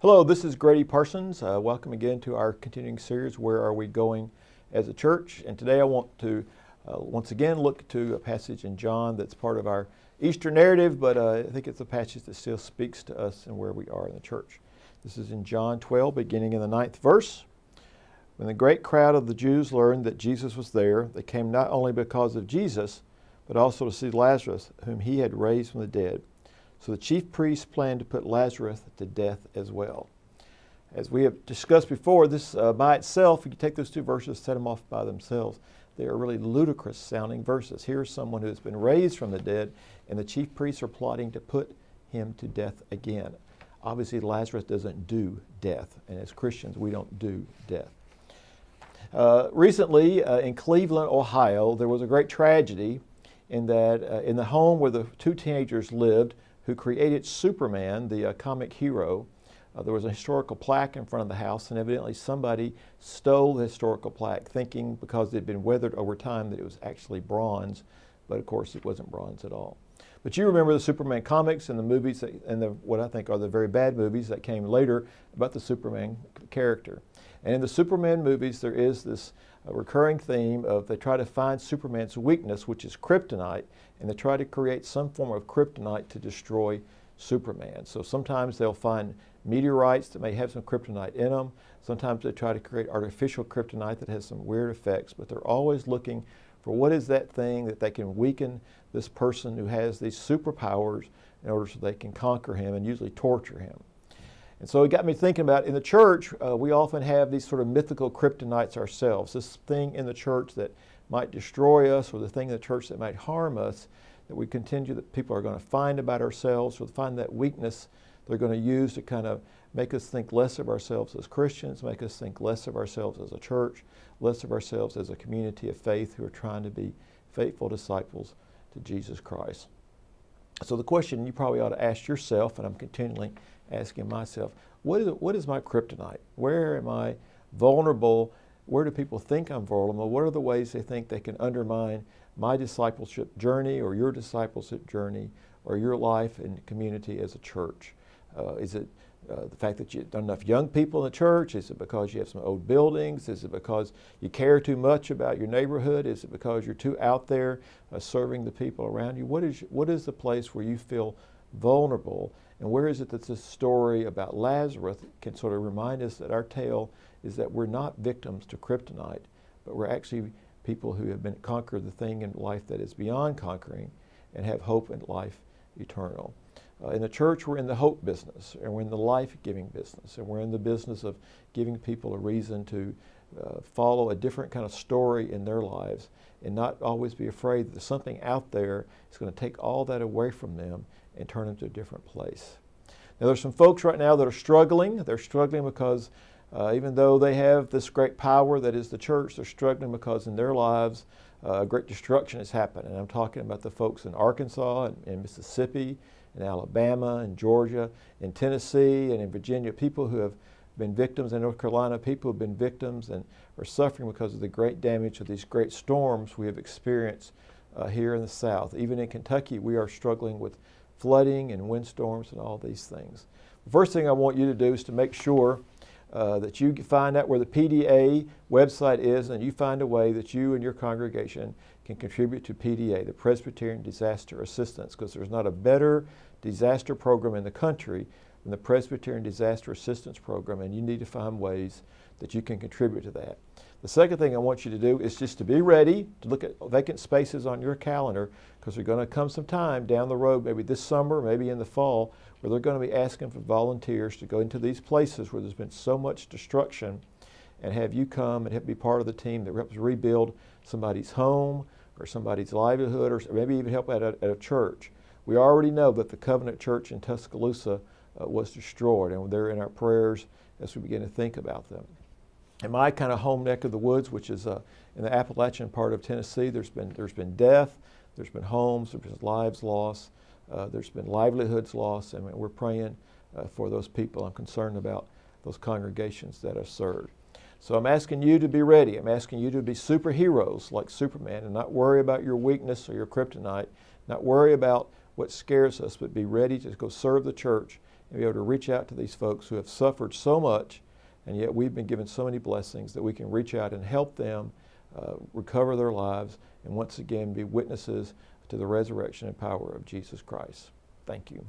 Hello, this is Gradye Parsons. Welcome again to our continuing series, Where Are We Going as a Church? And today I want to once again look to a passage in John that's part of our Easter narrative, but I think it's a passage that still speaks to us and where we are in the church. This is in John 12, beginning in the 9th verse. When the great crowd of the Jews learned that Jesus was there, they came not only because of Jesus, but also to see Lazarus, whom he had raised from the dead. So the chief priests planned to put Lazarus to death as well. As we have discussed before, this by itself, if you take those two verses, set them off by themselves, they are really ludicrous sounding verses. Here's someone who has been raised from the dead, and the chief priests are plotting to put him to death again. Obviously, Lazarus doesn't do death, and as Christians, we don't do death. Recently, in Cleveland, Ohio, there was a great tragedy in that in the home where the two teenagers lived, who created Superman, the comic hero. There was a historical plaque in front of the house, and evidently somebody stole the historical plaque, thinking because it had been weathered over time that it was actually bronze, but of course it wasn't bronze at all. But you remember the Superman comics and the movies, what I think are the very bad movies that came later about the Superman character. And in the Superman movies, there is this recurring theme of they try to find Superman's weakness, which is kryptonite, and they try to create some form of kryptonite to destroy Superman. So sometimes they'll find meteorites that may have some kryptonite in them. Sometimes they try to create artificial kryptonite that has some weird effects, but they're always looking for what is that thing that they can weaken this person who has these superpowers in order so they can conquer him and usually torture him. And so it got me thinking about in the church, we often have these sort of mythical kryptonites ourselves, this thing in the church that might destroy us or the thing in the church that might harm us, that we continue that people are going to find about ourselves or find that weakness they're going to use to kind of make us think less of ourselves as Christians, make us think less of ourselves as a church, less of ourselves as a community of faith who are trying to be faithful disciples to Jesus Christ. So the question you probably ought to ask yourself, and I'm continually asking myself, what is my kryptonite? Where am I vulnerable? Where do people think I'm vulnerable? What are the ways they think they can undermine my discipleship journey or your discipleship journey or your life and community as a church? Is it the fact that you don't have enough young people in the church? Is it because you have some old buildings? Is it because you care too much about your neighborhood? Is it because you're too out there serving the people around you? What is the place where you feel vulnerable? And where is it that this story about Lazarus can sort of remind us that our tale is that we're not victims to kryptonite, but we're actually people who have been conquered the thing in life that is beyond conquering and have hope in life eternal. In the church, we're in the hope business, and we're in the life-giving business, and we're in the business of giving people a reason to follow a different kind of story in their lives and not always be afraid that there's something out there that's going to take all that away from them and turn them to a different place. Now, there's some folks right now that are struggling. They're struggling because even though they have this great power that is the church, they're struggling because in their lives great destruction has happened. And I'm talking about the folks in Arkansas and Mississippi, in Alabama, in Georgia, in Tennessee, and in Virginia, people who have been victims, in North Carolina, people who have been victims and are suffering because of the great damage of these great storms we have experienced here in the South. Even in Kentucky, we are struggling with flooding and windstorms and all these things. The first thing I want you to do is to make sure that you find out where the PDA website is, and you find a way that you and your congregation can contribute to PDA, the Presbyterian Disaster Assistance, because there's not a better disaster program in the country than the Presbyterian Disaster Assistance Program, and you need to find ways that you can contribute to that. The second thing I want you to do is just to be ready to look at vacant spaces on your calendar, because there's going to come some time down the road, maybe this summer, maybe in the fall, where they're going to be asking for volunteers to go into these places where there's been so much destruction and have you come and have be part of the team that helps rebuild somebody's home or somebody's livelihood or maybe even help at a church. We already know that the Covenant Church in Tuscaloosa was destroyed, and they're in our prayers as we begin to think about them. In my kind of home neck of the woods, which is in the Appalachian part of Tennessee, there's been death, there's been homes, there's been lives lost, there's been livelihoods lost, and we're praying for those people. I'm concerned about those congregations that are served. So I'm asking you to be ready. I'm asking you to be superheroes like Superman and not worry about your weakness or your kryptonite, not worry about what scares us, but be ready to go serve the church and be able to reach out to these folks who have suffered so much, and yet we've been given so many blessings that we can reach out and help them recover their lives and once again be witnesses to the resurrection and power of Jesus Christ. Thank you.